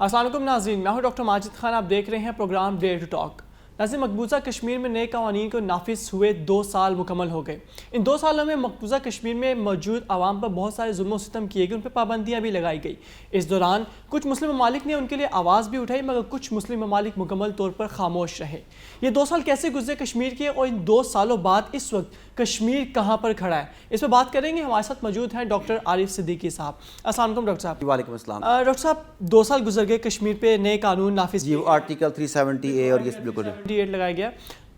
السلام علیکم ناظرین، میں ہوں ڈاکٹر ماجد خان. آپ دیکھ رہے ہیں پروگرام ڈے ٹو ٹاک. ناظرین، مقبوضہ کشمیر میں نئے قوانین کو نافذ ہوئے 2 سال مکمل ہو گئے. ان 2 سالوں میں مقبوضہ کشمیر میں موجود عوام پر بہت سارے ظلم و ستم کیے گئے، ان پہ پابندیاں بھی لگائی گئی. اس دوران کچھ مسلم ممالک نے ان کے لیے آواز بھی اٹھائی، مگر کچھ مسلم ممالک مکمل طور پر خاموش رہے. یہ 2 سال کیسے گزرے کشمیر کے، اور ان 2 سالوں بعد اس وقت کشمیر کہاں پر کھڑا ہے، اس پہ بات کریں گے. ہمارے ساتھ موجود ہیں ڈاکٹر عارف صدیقی صاحب. السلام علیکم ڈاکٹر صاحب. وعلیکم السلام. ڈاکٹر صاحب، 2 سال گزر گئے کشمیر پہ نئے قانون نافذ جی، آرٹیکل 370A اور یہ بالکل 78 لگایا گیا.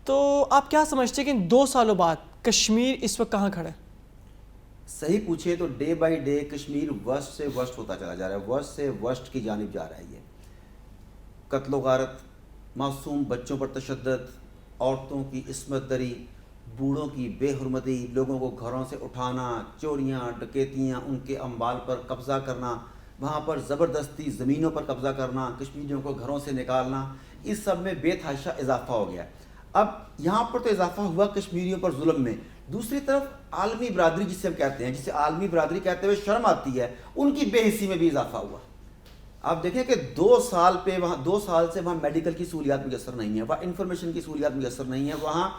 تو آپ کیا سمجھتے ہیں کہ ان 2 سالوں بعد کشمیر اس وقت کہاں کھڑا ہے؟ صحیح پوچھے تو day by day Kashmir worst سے ورسٹ ہوتا چلا جا رہا ہے، ورسٹ سے ورسٹ کی جانب جا رہا ہے. یہ قتل و غارت، معصوم بچوں پر تشدد، عورتوں کی عصمت دری، بوڑھوں کی بے حرمتی، لوگوں کو گھروں سے اٹھانا، چوریاں ڈکیتیاں، ان کے اموال پر قبضہ کرنا، وہاں پر زبردستی زمینوں پر قبضہ کرنا، کشمیریوں کو گھروں سے نکالنا، اس سب میں بے تحاشا اضافہ ہو گیا. اب یہاں پر تو اضافہ ہوا کشمیریوں پر ظلم میں، دوسری طرف عالمی برادری جسے ہم کہتے ہیں، جسے عالمی برادری کہتے ہوئے شرم آتی ہے، ان کی بے حسی میں بھی اضافہ ہوا. آپ دیکھیں کہ 2 سال پہ وہاں 2 سال سے وہاں میڈیکل کی سہولیات میسر نہیں ہیں، وہاں انفارمیشن کی سہولیات میسر نہیں ہیں، وہاں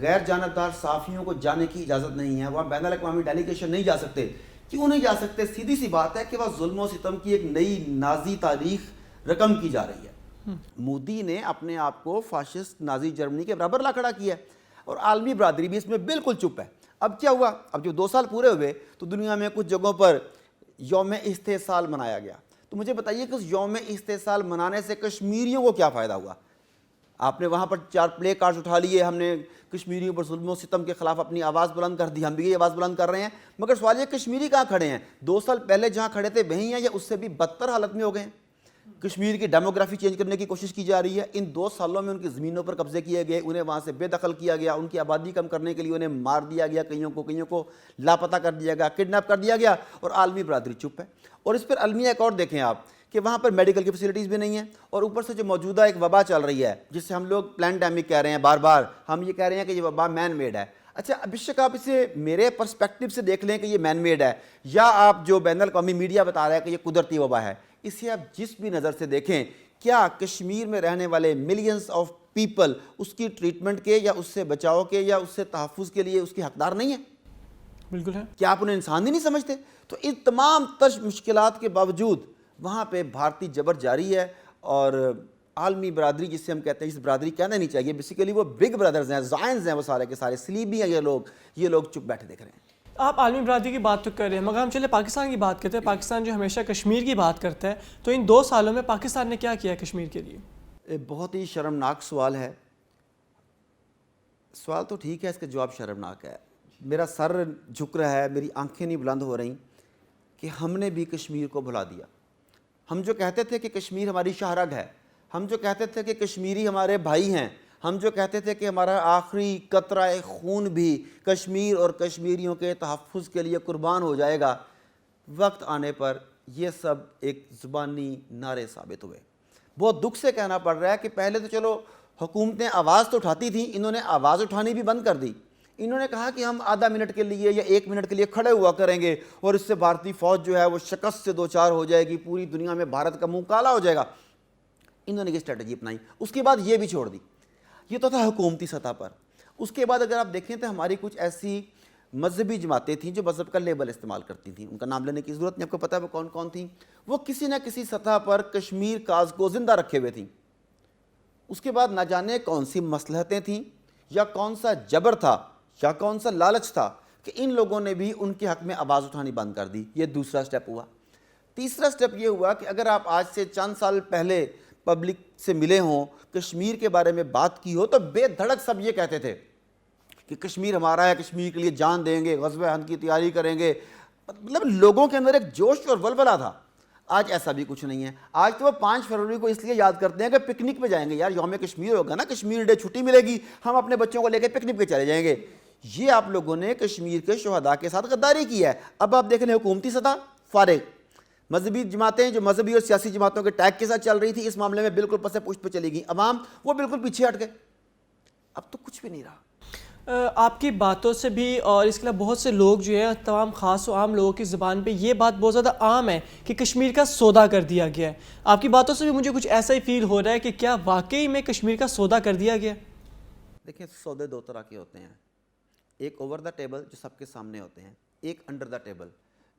غیر جانبدار صحافیوں کو جانے کی اجازت نہیں ہے، وہاں بین الاقوامی ڈیلیگیشن نہیں جا سکتے. کیوں نہیں جا سکتے؟ سیدھی سی بات ہے کہ وہاں ظلم و ستم کی ایک نئی نازی تاریخ رقم کی جا رہی ہے. مودی نے اپنے آپ کو فاشسٹ نازی جرمنی کے برابر لا کھڑا کیا ہے، اور عالمی برادری بھی اس میں بالکل چپ ہے. اب کیا ہوا؟ اب جو 2 سال پورے ہوئے تو دنیا میں کچھ جگہوں پر یوم استحصال منایا گیا. تو مجھے بتائیے کہ اس یوم استحصال منانے سے کشمیریوں کو کیا فائدہ ہوا؟ آپ نے وہاں پر 4 پلے کارڈز اٹھا لیے، ہم نے کشمیریوں پر ظلم و ستم کے خلاف اپنی آواز بلند کر دی، ہم بھی یہ آواز بلند کر رہے ہیں، مگر سوال یہ کشمیری کہاں کھڑے ہیں؟ 2 سال پہلے جہاں کھڑے تھے وہیں ہیں، یا اس سے بھی بدتر حالت میں ہو گئے ہیں؟ کشمیر کی ڈیموگرافی چینج کرنے کی کوشش کی جا رہی ہے. ان 2 سالوں میں ان کی زمینوں پر قبضے کیے گئے، انہیں وہاں سے بے دخل کیا گیا، ان کی آبادی کم کرنے کے لیے انہیں مار دیا گیا، کئیوں کو لاپتہ کر دیا گیا، کڈنیپ کر دیا گیا، اور عالمی برادری چپ ہے. اور اس پر المیہ ایک اور دیکھیں آپ کہ وہاں پر میڈیکل کی فیسلٹیز بھی نہیں ہیں، اور اوپر سے جو موجودہ ایک وبا چل رہی ہے جس سے ہم لوگ پلینڈیمک کہہ رہے ہیں، بار بار ہم یہ کہہ رہے ہیں کہ یہ وبا مین میڈ ہے. اچھا ابشک آپ اسے میرے پرسپیکٹیو سے دیکھ لیں کہ یہ مین میڈ ہے، یا آپ جو بین الاقوامی میڈیا بتا رہا ہے کہ یہ قدرتی وبا ہے. اسے آپ جس بھی نظر سے دیکھیں، کیا کشمیر میں رہنے والے ملینز آف پیپل اس کی ٹریٹمنٹ کے، یا اس سے بچاؤ کے، یا اس سے تحفظ کے لیے اس کی حقدار نہیں ہیں؟ بالکل ہے. کیا آپ انہیں انسان ہی نہیں سمجھتے؟ تو ان تمام تر مشکلات کے باوجود وہاں پہ بھارتی جبر جاری ہے، اور عالمی برادری جسے ہم کہتے ہیں، اس برادری کہنا نہیں چاہیے، بیسیکلی وہ بگ برادرز ہیں، زائنز ہیں، وہ سارے کے سارے سلیبی ہیں. یہ لوگ چپ بیٹھے دیکھ رہے ہیں. آپ عالمی برادری کی بات تو کر رہے ہیں، مگر ہم چلے پاکستان کی بات کرتے ہیں. پاکستان جو ہمیشہ کشمیر کی بات کرتا ہے، تو ان 2 سالوں میں پاکستان نے کیا کیا کشمیر کے لیے؟ بہت ہی شرمناک سوال ہے. سوال تو ٹھیک ہے، اس کا جواب شرمناک ہے. میرا سر جھک رہا ہے، میری آنکھیں نہیں بلند ہو رہی کہ ہم نے بھی کشمیر کو بھلا دیا. ہم جو کہتے تھے کہ کشمیر ہماری شاہرگ ہے، ہم جو کہتے تھے کہ کشمیری ہمارے بھائی ہیں، ہم جو کہتے تھے کہ ہمارا آخری قطرہ خون بھی کشمیر اور کشمیریوں کے تحفظ کے لیے قربان ہو جائے گا، وقت آنے پر یہ سب ایک زبانی نعرے ثابت ہوئے. بہت دکھ سے کہنا پڑ رہا ہے کہ پہلے تو چلو حکومتیں آواز تو اٹھاتی تھیں، انہوں نے آواز اٹھانی بھی بند کر دی. انہوں نے کہا کہ ہم آدھا منٹ کے لیے یا 1 منٹ کے لیے کھڑے ہوا کریں گے، اور اس سے بھارتی فوج جو ہے وہ شکست سے 2-4 ہو جائے گی، پوری دنیا میں بھارت کا منہ کالا ہو جائے گا. انہوں نے یہ اسٹریٹجی اپنائی، اس کے بعد یہ بھی چھوڑ دی. یہ تو تھا حکومتی سطح پر. اس کے بعد اگر آپ دیکھیں تو ہماری کچھ ایسی مذہبی جماعتیں تھیں جو مذہب کا لیبل استعمال کرتی تھیں، ان کا نام لینے کی ضرورت نہیں، آپ کو پتہ ہے وہ کون کون تھیں. وہ کسی نہ کسی سطح پر کشمیر کاز کو زندہ رکھے ہوئے تھیں. اس کے بعد نہ جانے کون سی مصلحتیں تھیں، یا کون سا جبر تھا، یا کون سا لالچ تھا کہ ان لوگوں نے بھی ان کے حق میں آواز اٹھانی بند کر دی. یہ دوسرا سٹیپ ہوا. تیسرا سٹیپ یہ ہوا کہ اگر آپ آج سے چند سال پہلے پبلک سے ملے ہوں، کشمیر کے بارے میں بات کی ہو، تو بے دھڑک سب یہ کہتے تھے کہ کشمیر ہمارا ہے، کشمیر کے لیے جان دیں گے، غزوہ ہند کی تیاری کریں گے. مطلب لوگوں کے اندر ایک جوش اور ولولہ تھا. آج ایسا بھی کچھ نہیں ہے. آج تو وہ 5 فروری کو اس لیے یاد کرتے ہیں کہ پکنک پہ جائیں گے. یار یوم کشمیر ہوگا نا، کشمیر ڈے چھٹی ملے گی، ہم اپنے بچوں کو لے کے پکنک پہ چلے جائیں گے. یہ آپ لوگوں نے کشمیر کے شہداء کے ساتھ غداری کی ہے. اب آپ دیکھ لیں حکومتی سطح فارغ، مذہبی جماعتیں جو مذہبی اور سیاسی جماعتوں کے ٹیگ کے ساتھ چل رہی تھی اس معاملے میں بالکل پس پشت پہ چلی گئی. عوام وہ بالکل پیچھے ہٹ گئے. اب تو کچھ بھی نہیں رہا. آپ کی باتوں سے بھی اور اس کے علاوہ بہت سے لوگ جو ہے تمام خاص و عام لوگوں کی زبان پہ یہ بات بہت زیادہ عام ہے کہ کشمیر کا سودا کر دیا گیا ہے. آپ کی باتوں سے بھی مجھے کچھ ایسا ہی فیل ہو رہا ہے کہ کیا واقعی میں کشمیر کا سودا کر دیا گیا؟ دیکھیں سودے دو طرح کے ہوتے ہیں، ایک اوور دا ٹیبل جو سب کے سامنے ہوتے ہیں، ایک انڈر دا ٹیبل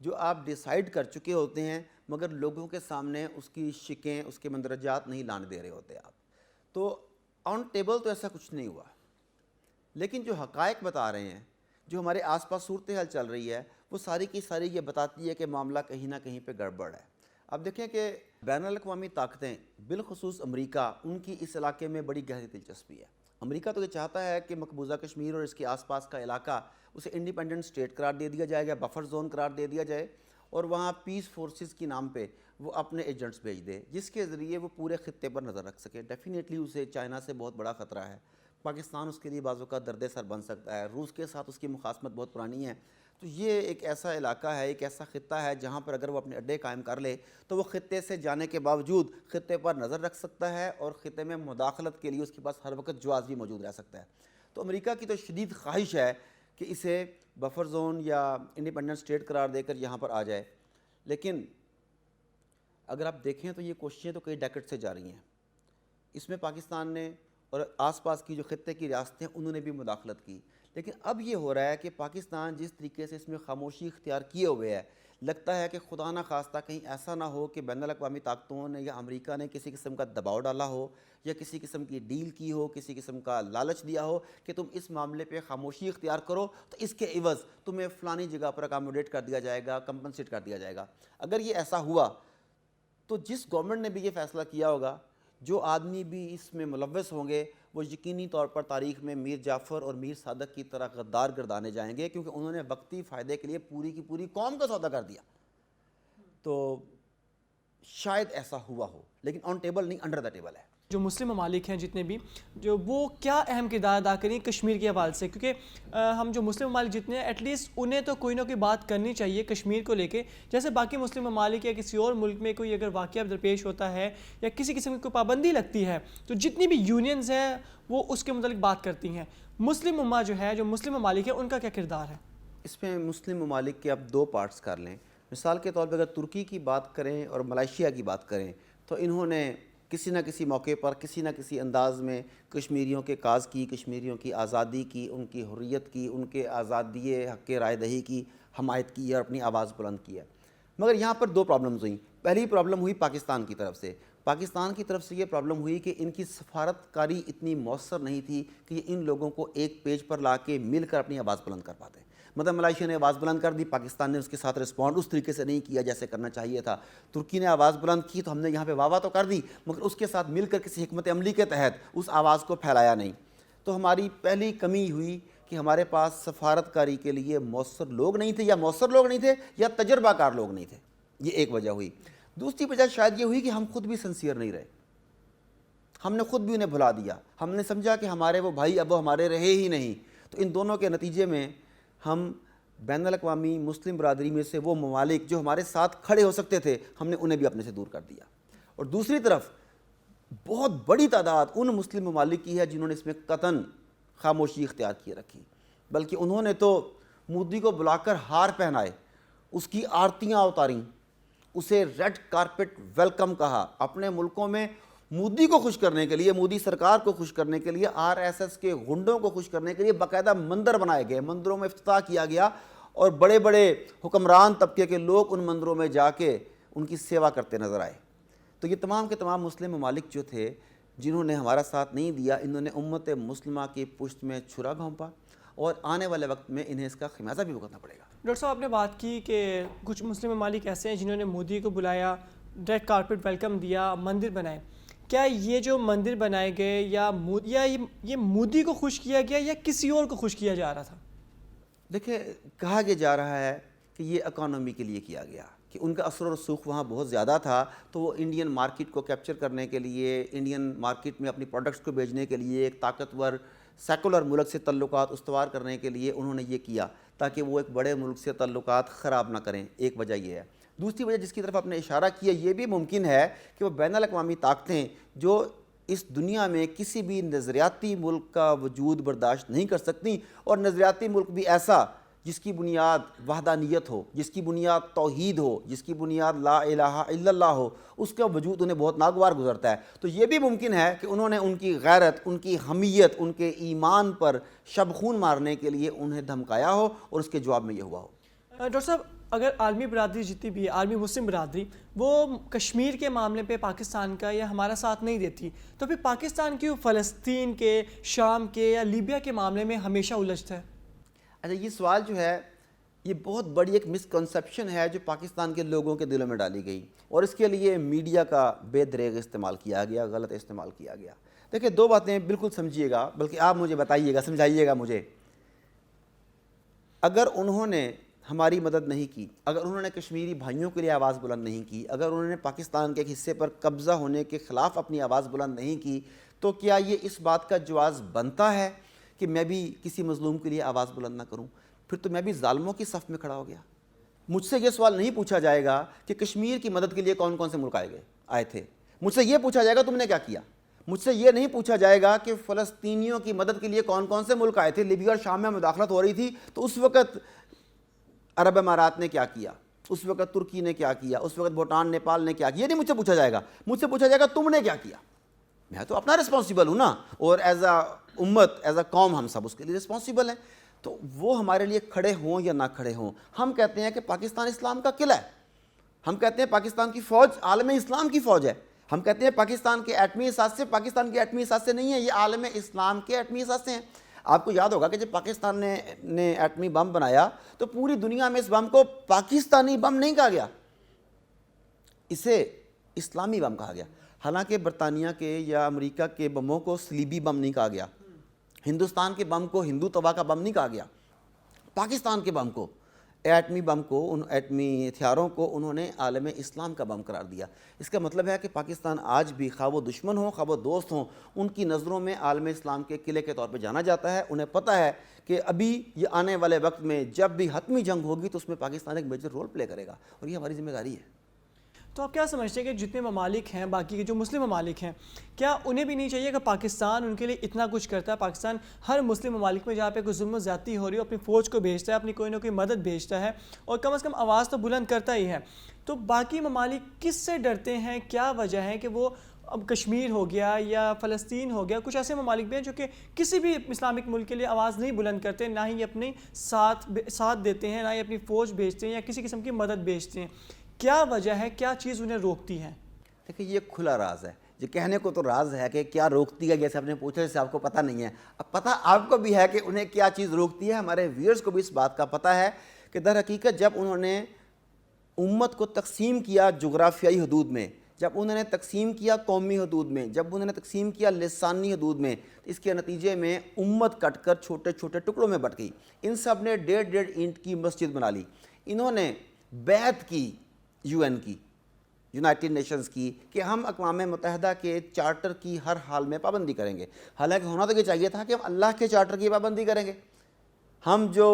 جو آپ ڈیسائیڈ کر چکے ہوتے ہیں مگر لوگوں کے سامنے اس کی شکیں اس کے مندرجات نہیں لانے دے رہے ہوتے آپ. تو آن ٹیبل تو ایسا کچھ نہیں ہوا، لیکن جو حقائق بتا رہے ہیں، جو ہمارے آس پاس صورتحال چل رہی ہے، وہ ساری کی ساری یہ بتاتی ہے کہ معاملہ کہیں نہ کہیں پہ گڑبڑ ہے. اب دیکھیں کہ بین الاقوامی طاقتیں بالخصوص امریکہ، ان کی اس علاقے میں بڑی گہری دلچسپی ہے. امریکہ تو یہ چاہتا ہے کہ مقبوضہ کشمیر اور اس کے آس پاس کا علاقہ اسے انڈیپینڈنٹ اسٹیٹ قرار دے دیا جائے گا، بفر زون قرار دے دیا جائے، اور وہاں پیس فورسز کی نام پہ وہ اپنے ایجنٹس بھیج دے جس کے ذریعے وہ پورے خطے پر نظر رکھ سکے. ڈیفینیٹلی اسے چائنا سے بہت بڑا خطرہ ہے، پاکستان اس کے لیے بعض اوقات درد سر بن سکتا ہے، روس کے ساتھ اس کی مخاصمت بہت پرانی ہے. تو یہ ایک ایسا علاقہ ہے، ایک ایسا خطہ ہے جہاں پر اگر وہ اپنے اڈے قائم کر لے تو وہ خطے سے جانے کے باوجود خطے پر نظر رکھ سکتا ہے اور خطے میں مداخلت کے لیے اس کے پاس ہر وقت جواز بھی موجود رہ سکتا ہے. تو امریکہ کی تو شدید خواہش ہے کہ اسے بفر زون یا انڈیپینڈنٹ اسٹیٹ قرار دے کر یہاں پر آ جائے، لیکن اگر آپ دیکھیں تو یہ کوششیں تو کئی ڈیکڈ سے جاری ہیں. اس میں پاکستان نے اور آس پاس کی جو خطے کی ریاستیں انہوں نے بھی مداخلت کی، لیکن اب یہ ہو رہا ہے کہ پاکستان جس طریقے سے اس میں خاموشی اختیار کیے ہوئے ہے، لگتا ہے کہ خدا نہ خواستہ کہیں ایسا نہ ہو کہ بین الاقوامی طاقتوں نے یا امریکہ نے کسی قسم کا دباؤ ڈالا ہو یا کسی قسم کی ڈیل کی ہو، کسی قسم کا لالچ دیا ہو کہ تم اس معاملے پہ خاموشی اختیار کرو تو اس کے عوض تمہیں فلانی جگہ پر اکاموڈیٹ کر دیا جائے گا، کمپنسیٹ کر دیا جائے گا. اگر یہ ایسا ہوا تو جس گورنمنٹ نے بھی یہ فیصلہ کیا ہوگا، جو آدمی بھی اس میں ملوث ہوں گے، وہ یقینی طور پر تاریخ میں میر جعفر اور میر صادق کی طرح غدار گردانے جائیں گے، کیونکہ انہوں نے وقتی فائدے کے لیے پوری کی پوری قوم کا سودا کر دیا. تو شاید ایسا ہوا ہو، لیکن آن ٹیبل نہیں، انڈر دا ٹیبل ہے. جو مسلم ممالک ہیں جتنے بھی، جو وہ کیا اہم کردار ادا کریں کشمیر کے حوالے سے؟ کیونکہ ہم جو مسلم ممالک جتنے ہیں ایٹ لیسٹ انہیں تو کوئی نہ کوئی بات کرنی چاہیے کشمیر کو لے کے. جیسے باقی مسلم ممالک یا کسی اور ملک میں کوئی اگر واقعہ درپیش ہوتا ہے یا کسی قسم کی کوئی پابندی لگتی ہے تو جتنی بھی یونینز ہیں وہ اس کے متعلق بات کرتی ہیں. مسلم امہ جو ہے، جو مسلم ممالک ہیں، ان کا کیا کردار ہے؟ اس میں مسلم ممالک کے اب دو پارٹس کر لیں. مثال کے طور پہ اگر ترکی کی بات کریں اور ملائیشیا کی بات کریں تو انہوں نے کسی نہ کسی موقع پر کسی نہ کسی انداز میں کشمیریوں کے کاز کی، کشمیریوں کی آزادی کی، ان کی حریت کی، ان کے آزادی حق رائے دہی کی حمایت کی اور اپنی آواز بلند کی ہے. مگر یہاں پر دو پرابلمز ہوئیں. پہلی پرابلم ہوئی پاکستان کی طرف سے. پاکستان کی طرف سے یہ پرابلم ہوئی کہ ان کی سفارت کاری اتنی مؤثر نہیں تھی کہ یہ ان لوگوں کو ایک پیج پر لا کے مل کر اپنی آواز بلند کر پاتے. مطلب ملائیشیا نے آواز بلند کر دی، پاکستان نے اس کے ساتھ رسپونڈ اس طریقے سے نہیں کیا جیسے کرنا چاہیے تھا. ترکی نے آواز بلند کی تو ہم نے یہاں پہ واہ واہ تو کر دی، مگر اس کے ساتھ مل کر کسی حکمت عملی کے تحت اس آواز کو پھیلایا نہیں. تو ہماری پہلی کمی ہوئی کہ ہمارے پاس سفارت کاری کے لیے مؤثر لوگ نہیں تھے، یا مؤثر لوگ نہیں تھے یا تجربہ کار لوگ نہیں تھے. یہ ایک وجہ ہوئی. دوسری وجہ شاید یہ ہوئی کہ ہم خود بھی سنسیئر نہیں رہے. ہم نے خود بھی انہیں بھلا دیا. ہم نے سمجھا کہ ہمارے وہ بھائی اب وہ ہمارے رہے ہی نہیں. تو ان دونوں کے نتیجے میں ہم بین الاقوامی مسلم برادری میں سے وہ ممالک جو ہمارے ساتھ کھڑے ہو سکتے تھے، ہم نے انہیں بھی اپنے سے دور کر دیا. اور دوسری طرف بہت بڑی تعداد ان مسلم ممالک کی ہے جنہوں نے اس میں قطعاً خاموشی اختیار کیے رکھی، بلکہ انہوں نے تو مودی کو بلا کر ہار پہنائے، اس کی آرتیاں اتاریں، اسے ریڈ کارپٹ ویلکم کہا. اپنے ملکوں میں مودی کو خوش کرنے کے لیے، مودی سرکار کو خوش کرنے کے لیے، RSS کے غنڈوں کو خوش کرنے کے لیے باقاعدہ مندر بنائے گئے، مندروں میں افتتاح کیا گیا اور بڑے بڑے حکمران طبقے کے لوگ ان مندروں میں جا کے ان کی سیوا کرتے نظر آئے. تو یہ تمام کے تمام مسلم ممالک جو تھے جنہوں نے ہمارا ساتھ نہیں دیا، انہوں نے امت مسلمہ کی پشت میں چھرا گھونپا اور آنے والے وقت میں انہیں اس کا خمیازہ بھی بھگتنا پڑے گا. ڈاکٹر صاحب، آپ نے بات کی کہ کچھ مسلم ممالک ایسے ہیں جنہوں نے مودی کو بلایا، ریڈ کارپٹ ویلکم دیا، مندر بنائے. کیا یہ جو مندر بنائے گئے یا یہ مودی کو خوش کیا گیا یا کسی اور کو خوش کیا جا رہا تھا؟ دیکھیں، کہا یہ جا رہا ہے کہ یہ اکانومی کے لیے کیا گیا، کہ ان کا اثر و رسوخ وہاں بہت زیادہ تھا، تو وہ انڈین مارکیٹ کو کیپچر کرنے کے لیے، انڈین مارکیٹ میں اپنی پروڈکٹس کو بیچنے کے لیے، ایک طاقتور سیکولر ملک سے تعلقات استوار کرنے کے لیے انہوں نے یہ کیا تاکہ وہ ایک بڑے ملک سے تعلقات خراب نہ کریں. ایک وجہ یہ ہے. دوسری وجہ جس کی طرف آپ نے اشارہ کیا، یہ بھی ممکن ہے کہ وہ بین الاقوامی طاقتیں جو اس دنیا میں کسی بھی نظریاتی ملک کا وجود برداشت نہیں کر سکتی، اور نظریاتی ملک بھی ایسا جس کی بنیاد وحدانیت ہو، جس کی بنیاد توحید ہو، جس کی بنیاد لا الہ الا اللہ ہو، اس کا وجود انہیں بہت ناگوار گزرتا ہے۔ تو یہ بھی ممکن ہے کہ انہوں نے ان کی غیرت، ان کی حمیت، ان کے ایمان پر شب خون مارنے کے لیے انہیں دھمکایا ہو، اور اس کے جواب میں یہ ہوا ہو۔ ڈاکٹر صاحب، اگر عالمی برادری جتنی بھی ہے، عالمی مسلم برادری، وہ کشمیر کے معاملے پہ پاکستان کا یا ہمارا ساتھ نہیں دیتی، تو پھر پاکستان کیوں فلسطین کے، شام کے یا لیبیا کے معاملے میں ہمیشہ الجھتا ہے؟ اچھا، یہ سوال جو ہے یہ بہت بڑی ایک مسکنسیپشن ہے جو پاکستان کے لوگوں کے دلوں میں ڈالی گئی، اور اس کے لیے میڈیا کا بے دریغ استعمال کیا گیا، غلط استعمال کیا گیا۔ دیکھیں، دو باتیں بالکل سمجھیے گا، بلکہ آپ مجھے بتائیے گا، سمجھائیے گا مجھے۔ اگر انہوں نے ہماری مدد نہیں کی، اگر انہوں نے کشمیری بھائیوں کے لیے آواز بلند نہیں کی، اگر انہوں نے پاکستان کے ایک حصے پر قبضہ ہونے کے خلاف اپنی آواز بلند نہیں کی، تو کیا یہ اس بات کا جواز بنتا ہے کہ میں بھی کسی مظلوم کے لیے آواز بلند نہ کروں؟ پھر تو میں بھی ظالموں کی صف میں کھڑا ہو گیا۔ مجھ سے یہ سوال نہیں پوچھا جائے گا کہ کشمیر کی مدد کے لیے کون کون سے ملک آئے تھے، مجھ سے یہ پوچھا جائے گا تم نے کیا کیا۔ مجھ سے یہ نہیں پوچھا جائے گا کہ فلسطینیوں کی مدد کے لیے کون کون سے ملک آئے تھے۔ لیبیا اور شام میں مداخلت ہو رہی تھی تو اس وقت عرب امارات نے کیا کیا، اس وقت ترکی نے کیا کیا، اس وقت بھوٹان، نیپال نے کیا کیا۔ یہ نہیں مجھ سے پوچھا جائے گا، مجھ سے پوچھا جائے گا تم نے کیا کیا۔ میں تو اپنا رسپانسیبل ہوں نا، اور ایز اے امت، ایز اے قوم ہم سب اس کے لیے رسپانسیبل ہیں۔ تو وہ ہمارے لیے کھڑے ہوں یا نہ کھڑے ہوں، ہم کہتے ہیں کہ پاکستان اسلام کا قلعہ ہے، ہم کہتے ہیں پاکستان کی فوج عالم اسلام کی فوج ہے، ہم کہتے ہیں پاکستان کے ایٹمی اثاثے پاکستان کے ایٹمی اثاثے نہیں ہیں، یہ عالم اسلام کے ایٹمی اثاثے ہیں۔ آپ کو یاد ہوگا کہ جب پاکستان نے ایٹمی بم بنایا تو پوری دنیا میں اس بم کو پاکستانی بم نہیں کہا گیا، اسے اسلامی بم کہا گیا۔ حالانکہ برطانیہ کے یا امریکہ کے بموں کو صلیبی بم نہیں کہا گیا، ہندوستان کے بم کو ہندو تباہ کا بم نہیں کہا گیا، پاکستان کے بم کو، ایٹمی بم کو، ان ایٹمی ہتھیاروں کو انہوں نے عالم اسلام کا بم قرار دیا۔ اس کا مطلب ہے کہ پاکستان آج بھی، خواہ وہ دشمن ہوں خواہ وہ دوست ہوں، ان کی نظروں میں عالم اسلام کے قلعے کے طور پہ جانا جاتا ہے۔ انہیں پتہ ہے کہ ابھی یہ آنے والے وقت میں جب بھی حتمی جنگ ہوگی تو اس میں پاکستان ایک میجر رول پلے کرے گا، اور یہ ہماری ذمہ داری ہے۔ تو آپ کیا سمجھتے ہیں کہ جتنے ممالک ہیں، باقی کے جو مسلم ممالک ہیں، کیا انہیں بھی نہیں چاہیے کہ پاکستان ان کے لیے اتنا کچھ کرتا ہے؟ پاکستان ہر مسلم ممالک میں جہاں پہ کوئی ظلم و زیادتی ہو رہی ہے اپنی فوج کو بھیجتا ہے، اپنی کوئی نہ کوئی مدد بھیجتا ہے، اور کم از کم آواز تو بلند کرتا ہی ہے۔ تو باقی ممالک کس سے ڈرتے ہیں؟ کیا وجہ ہے کہ وہ اب کشمیر ہو گیا یا فلسطین ہو گیا، کچھ ایسے ممالک بھی ہیں جو کہ کسی بھی اسلامک ملک کے لیے آواز نہیں بلند کرتے، نہ ہی اپنے ساتھ دیتے ہیں، نہ ہی اپنی فوج بھیجتے ہیں یا کسی قسم کی مدد بھیجتے ہیں؟ کیا وجہ ہے؟ کیا چیز انہیں روکتی ہے؟ دیکھیں، یہ کھلا راز ہے، یہ کہنے کو تو راز ہے کہ کیا روکتی ہے، جیسے آپ نے پوچھا، جیسے آپ کو پتہ نہیں ہے۔ اب پتہ آپ کو بھی ہے کہ انہیں کیا چیز روکتی ہے، ہمارے ویئرز کو بھی اس بات کا پتہ ہے کہ در حقیقت جب انہوں نے امت کو تقسیم کیا جغرافیائی حدود میں، جب انہوں نے تقسیم کیا قومی حدود میں، جب انہوں نے تقسیم کیا لسانی حدود میں، اس کے نتیجے میں امت کٹ کر چھوٹے چھوٹے ٹکڑوں میں بٹ گئی۔ ان سب نے 1.5 اینٹ کی مسجد بنا لی۔ انہوں نے بیعت کی UN کی، یونائٹڈ نیشنز کی، کہ ہم اقوام متحدہ کے چارٹر کی ہر حال میں پابندی کریں گے۔ حالانکہ ہونا تو یہ چاہیے تھا کہ ہم اللہ کے چارٹر کی پابندی کریں گے۔ ہم جو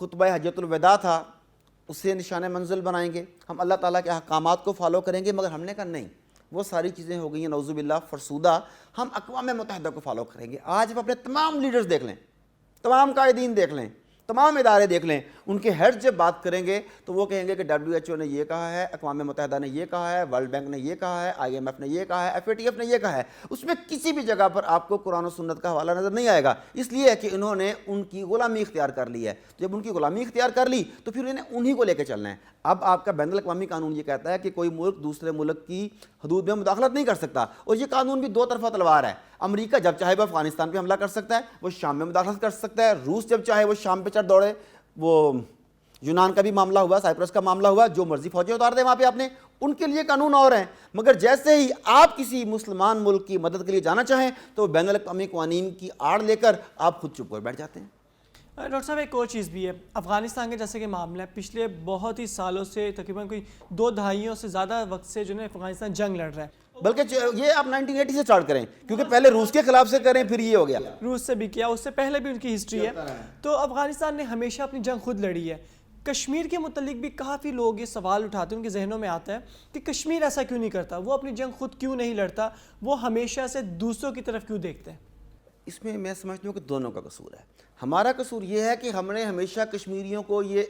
خطبہ حجۃ الوداع تھا اسے نشان منزل بنائیں گے، ہم اللہ تعالیٰ کے احکامات کو فالو کریں گے، مگر ہم نے کہا نہیں، وہ ساری چیزیں ہو گئی ہیں نعوذ باللہ فرسودہ، ہم اقوام متحدہ کو فالو کریں گے۔ آج آپ اپنے تمام لیڈرز دیکھ لیں، تمام قائدین دیکھ لیں، تمام ادارے دیکھ لیں، ان کے ہیڈ جب بات کریں گے تو وہ کہیں گے کہ WHO نے یہ کہا ہے، اقوام متحدہ نے یہ کہا ہے، ورلڈ بینک نے یہ کہا ہے، IMF نے یہ کہا ہے، FATF نے یہ کہا ہے۔ اس میں کسی بھی جگہ پر آپ کو قرآن و سنت کا حوالہ نظر نہیں آئے گا، اس لیے کہ انہوں نے ان کی غلامی اختیار کر لی ہے۔ جب ان کی غلامی اختیار کر لی تو پھر انہیں انہی کو لے کے چلنا ہے۔ اب آپ کا بین الاقوامی قانون یہ کہتا ہے کہ کوئی ملک دوسرے ملک کی حدود میں مداخلت نہیں کر سکتا، اور یہ قانون بھی دو طرفہ تلوار ہے۔ امریکہ جب چاہے وہ افغانستان پہ حملہ کر سکتا ہے، وہ شام میں مداخلت کر سکتا ہے، روس جب چاہے وہ شام پہ چڑھ دوڑے، وہ یونان کا بھی معاملہ ہوا، سائپرس کا معاملہ ہوا، جو مرضی فوجیں اتار دیں وہاں پہ آپ نے، ان کے لیے قانون اور ہیں۔ مگر جیسے ہی آپ کسی مسلمان ملک کی مدد کے لیے جانا چاہیں تو بین الاقوامی قوانین کی آڑ لے کر آپ خود چپ کر بیٹھ جاتے ہیں۔ ڈاکٹر صاحب، ایک اور چیز بھی ہے، افغانستان کے جیسے کہ معاملہ ہے، پچھلے بہت ہی سالوں سے، تقریباً کوئی 2 دہائیوں سے زیادہ وقت سے جو ہے افغانستان جنگ لڑ رہا ہے، بلکہ یہ آپ 1980 سے اسٹارٹ کریں، کیونکہ پہلے روس کے خلاف سے کریں پھر یہ ہو گیا، روس سے بھی کیا، اس سے پہلے بھی ان کی ہسٹری ہے۔ تو افغانستان نے ہمیشہ اپنی جنگ خود لڑی ہے، کشمیر کے متعلق بھی کافی لوگ یہ سوال اٹھاتے ہیں، ان کے ذہنوں میں آتا ہے کہ کشمیر ایسا کیوں نہیں کرتا، وہ اپنی جنگ خود کیوں نہیں لڑتا، وہ ہمیشہ سے دوسروں کی طرف کیوں دیکھتے ہیں؟ اس میں میں سمجھتا ہوں کہ دونوں کا قصور ہے. ہمارا قصور یہ ہے کہ ہم نے ہمیشہ کشمیریوں کو یہ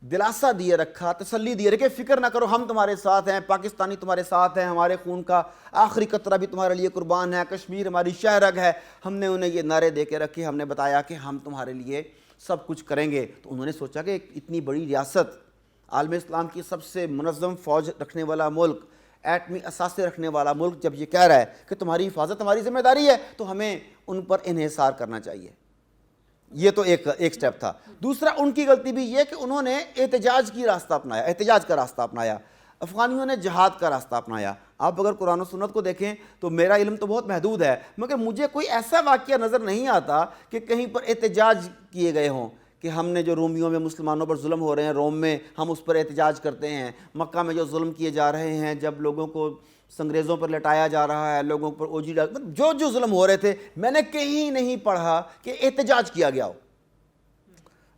دلاسا دیے رکھا، تسلی دیے رکھے، فکر نہ کرو، ہم تمہارے ساتھ ہیں، پاکستانی تمہارے ساتھ ہیں، ہمارے خون کا آخری قطرہ بھی تمہارے لیے قربان ہے، کشمیر ہماری شہرگ ہے. ہم نے انہیں یہ نعرے دے کے رکھے، ہم نے بتایا کہ ہم تمہارے لیے سب کچھ کریں گے. تو انہوں نے سوچا کہ اتنی بڑی ریاست، عالم اسلام کی سب سے منظم فوج رکھنے والا ملک، ایٹمی اثاثے رکھنے والا ملک جب یہ کہہ رہا ہے کہ تمہاری حفاظت ہماری ذمہ داری ہے، تو ہمیں ان پر انحصار کرنا چاہیے. یہ تو ایک سٹیپ تھا. دوسرا ان کی غلطی بھی یہ کہ انہوں نے احتجاج کی راستہ اپنایا، احتجاج کا راستہ اپنایا. افغانیوں نے جہاد کا راستہ اپنایا. آپ اگر قرآن و سنت کو دیکھیں تو میرا علم تو بہت محدود ہے، مگر مجھے کوئی ایسا واقعہ نظر نہیں آتا کہ کہیں پر احتجاج کیے گئے ہوں کہ ہم نے جو رومیوں میں مسلمانوں پر ظلم ہو رہے ہیں روم میں، ہم اس پر احتجاج کرتے ہیں. مکہ میں جو ظلم کیے جا رہے ہیں، جب لوگوں کو سنگریزوں پر لٹایا جا رہا ہے، لوگوں پر اوجی جو ظلم ہو رہے تھے، میں نے کہیں نہیں پڑھا کہ احتجاج کیا گیا ہو.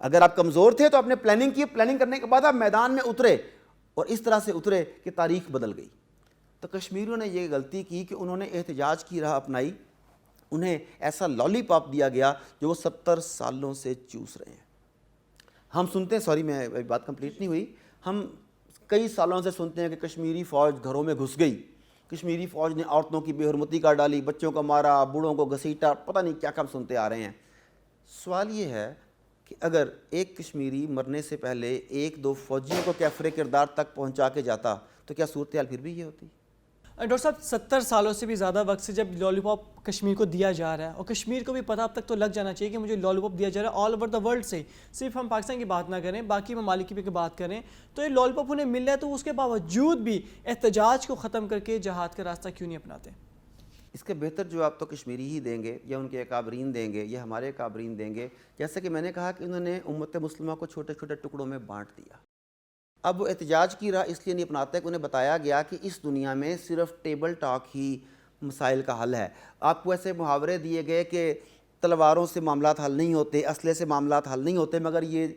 اگر آپ کمزور تھے تو آپ نے پلاننگ کی، پلاننگ کرنے کے بعد آپ میدان میں اترے، اور اس طرح سے اترے کہ تاریخ بدل گئی. تو کشمیریوں نے یہ غلطی کی کہ انہوں نے احتجاج کی راہ اپنائی. انہیں ایسا لالی پاپ دیا گیا جو وہ 70 سالوں سے چوس رہے ہیں. ہم سنتے ہیں، سوری میں بات کمپلیٹ نہیں ہوئی، ہم کئی سالوں سے سنتے ہیں کہ کشمیری فوج گھروں میں گھس گئی، کشمیری فوج نے عورتوں کی بے حرمتی کر ڈالی، بچوں کو مارا، بوڑھوں کو گھسیٹا، پتہ نہیں کیا کیا سنتے آ رہے ہیں. سوال یہ ہے کہ اگر ایک کشمیری مرنے سے پہلے ایک دو فوجیوں کو کیفر کردار تک پہنچا کے جاتا تو کیا صورتحال پھر بھی یہ ہوتی؟ ڈاکٹر صاحب 70 سالوں سے بھی زیادہ وقت سے جب لالی پاپ کشمیر کو دیا جا رہا ہے، اور کشمیر کو بھی پتہ اب تک تو لگ جانا چاہیے کہ مجھے لالی پاپ دیا جا رہا ہے آل اوور دا ورلڈ سے، صرف ہم پاکستان کی بات نہ کریں، باقی ممالک کی بھی بات کریں، تو یہ لالی پاپ انہیں مل رہا ہے تو اس کے باوجود بھی احتجاج کو ختم کر کے جہاد کا راستہ کیوں نہیں اپناتے؟ اس کے بہتر جواب تو کشمیری ہی دیں گے، یا ان کے اکابرین دیں گے، یا ہمارے اکابرین دیں گے. جیسا کہ میں نے کہا کہ انہوں نے امت مسلمہ کو چھوٹے چھوٹے ٹکڑوں میں بانٹ دیا. اب وہ احتجاج کی راہ اس لیے نہیں اپناتے کہ انہیں بتایا گیا کہ اس دنیا میں صرف ٹیبل ٹاک ہی مسائل کا حل ہے. آپ کو ایسے محاورے دیے گئے کہ تلواروں سے معاملات حل نہیں ہوتے، اسلحے سے معاملات حل نہیں ہوتے، مگر یہ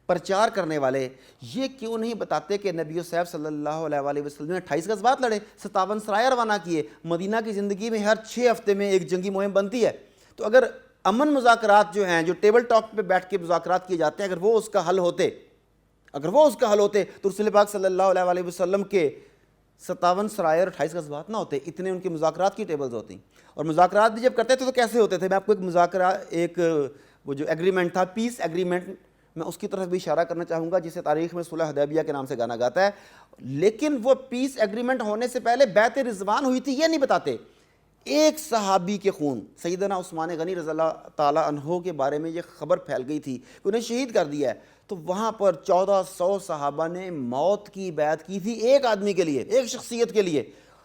پرچار کرنے والے یہ کیوں نہیں بتاتے کہ نبی صاحب صلی اللہ علیہ وآلہ وسلم نے 28 غزوات لڑے، 57 سرائے روانہ کیے. مدینہ کی زندگی میں ہر 6 ہفتے میں ایک جنگی مہم بنتی ہے. تو اگر امن مذاکرات جو ہیں، جو ٹیبل ٹاک پہ بیٹھ کے مذاکرات کیے جاتے ہیں، اگر وہ اس کا حل ہوتے تو رسول پاک صلی اللہ علیہ وآلہ وسلم کے 57 سرائے اور 28 غزوات نہ ہوتے، اتنے ان کے مذاکرات کی ٹیبلز ہوتی. اور مذاکرات بھی جب کرتے تھے تو کیسے ہوتے تھے؟ میں آپ کو ایک وہ جو ایگریمنٹ تھا، پیس ایگریمنٹ، میں اس کی طرف بھی اشارہ کرنا چاہوں گا، جسے تاریخ میں صلح حدیبیہ کے نام سے جانا جاتا ہے. لیکن وہ پیس ایگریمنٹ ہونے سے پہلے بیعت رضوان ہوئی تھی، یہ نہیں بتاتے. ایک صحابی کے خون، سیدنا عثمان غنی رضی اللہ تعالیٰ عنہ کے بارے میں یہ خبر پھیل گئی تھی کہ انہیں شہید کر دیا ہے. تو وہاں پر 1400 صحابہ نے موت کی بیعت کی تھی ایک آدمی کے لیے، ایک شخصیت کے لیے.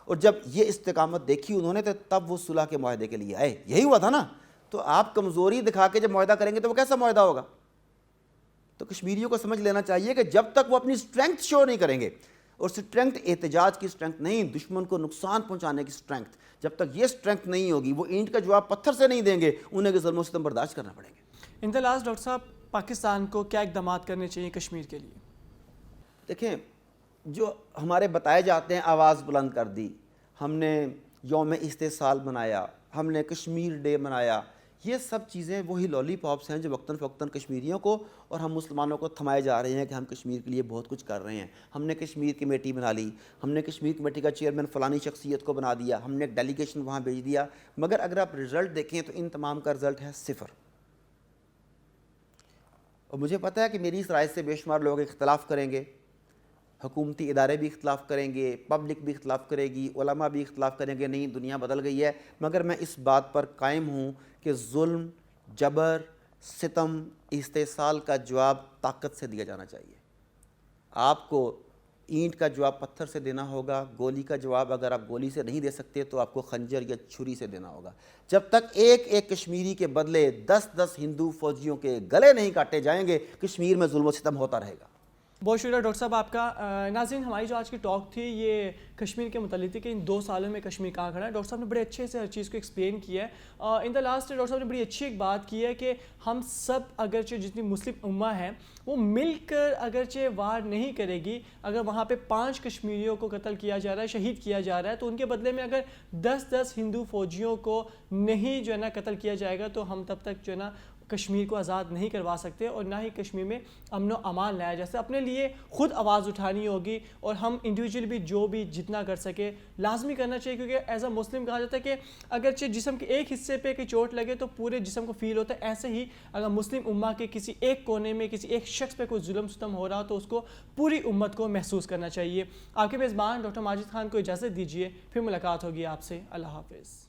اور جب یہ استقامت دیکھی انہوں نے تو تب وہ صلح کے معاہدے کے لیے آئے. یہی ہوا تھا نا. تو آپ کمزوری دکھا کے جب معاہدہ کریں گے تو وہ کیسا معاہدہ ہوگا؟ تو کشمیریوں کو سمجھ لینا چاہیے کہ جب تک وہ اپنی سٹرینگتھ شو نہیں کریں گے، اور سٹرینگتھ احتجاج کی سٹرینگتھ نہیں، دشمن کو نقصان پہنچانے کی سٹرینگتھ، جب تک یہ سٹرینگتھ نہیں ہوگی، وہ اینٹ کا جواب پتھر سے نہیں دیں گے، انہیں کے ظلم و ستم برداشت کرنا پڑیں گے. ان دا لاسٹ ڈاکٹر صاحب، پاکستان کو کیا اقدامات کرنے چاہیے کشمیر کے لیے؟ دیکھیں، جو ہمارے بتائے جاتے ہیں، آواز بلند کر دی، ہم نے یوم استحصال منایا، ہم نے کشمیر ڈے منایا، یہ سب چیزیں وہی لالی پاپس ہیں جو وقتاً فوقتاً کشمیریوں کو اور ہم مسلمانوں کو تھمائے جا رہے ہیں کہ ہم کشمیر کے لیے بہت کچھ کر رہے ہیں. ہم نے کشمیر کمیٹی بنا لی، ہم نے کشمیر کمیٹی کا چیئرمین فلانی شخصیت کو بنا دیا، ہم نے ایک ڈیلیگیشن وہاں بھیج دیا، مگر اگر آپ رزلٹ دیکھیں تو ان تمام کا رزلٹ ہے 0. اور مجھے پتہ ہے کہ میری اس رائے سے بے شمار لوگ اختلاف کریں گے، حکومتی ادارے بھی اختلاف کریں گے، پبلک بھی اختلاف کرے گی، علماء بھی اختلاف کریں گے، نہیں دنیا بدل گئی ہے. مگر میں اس بات پر قائم ہوں کہ ظلم، جبر، ستم، استحصال کا جواب طاقت سے دیا جانا چاہیے. آپ کو اینٹ کا جواب پتھر سے دینا ہوگا، گولی کا جواب اگر آپ گولی سے نہیں دے سکتے تو آپ کو خنجر یا چھری سے دینا ہوگا. جب تک ایک ایک کشمیری کے بدلے 10 ہندو فوجیوں کے گلے نہیں کاٹے جائیں گے، کشمیر میں ظلم و ستم ہوتا رہے گا. بہت شکریہ ڈاکٹر صاحب آپ کا. ناظرین ہماری جو آج کی ٹاک تھی یہ کشمیر کے متعلق تھی کہ ان 2 سالوں میں کشمیر کہاں کھڑا ہے. ڈاکٹر صاحب نے بڑے اچھے سے ہر چیز کو ایکسپلین کیا ہے. ان دا لاسٹ ڈاکٹر صاحب نے بڑی اچھی ایک بات کی ہے کہ ہم سب اگرچہ جتنی مسلم امہ ہے وہ مل کر اگرچہ وار نہیں کرے گی, اگر وہاں پہ 5 کشمیریوں کو قتل کیا جا رہا ہے, شہید کیا جا رہا ہے, تو ان کے بدلے میں اگر 10 ہندو فوجیوں کو نہیں جو ہے نا قتل کیا جائے گا تو ہم تب تک جو ہے نا کشمیر کو آزاد نہیں کروا سکتے, اور نہ ہی کشمیر میں امن و امان لایا جا سکتا. اپنے لیے خود آواز اٹھانی ہوگی, اور ہم انڈیویجول بھی جو بھی جتنا کر سکے لازمی کرنا چاہیے, کیونکہ ایز اے مسلم کہا جاتا ہے کہ اگرچہ جسم کے ایک حصے پہ کہ چوٹ لگے تو پورے جسم کو فیل ہوتا ہے. ایسے ہی اگر مسلم امہ کے کسی ایک کونے میں کسی ایک شخص پہ کوئی ظلم ستم ہو رہا تو اس کو پوری امت کو محسوس کرنا چاہیے. آپ کے میزبان ڈاکٹر ماجد خان کو اجازت دیجیے, پھر ملاقات ہوگی آپ سے. اللہ حافظ.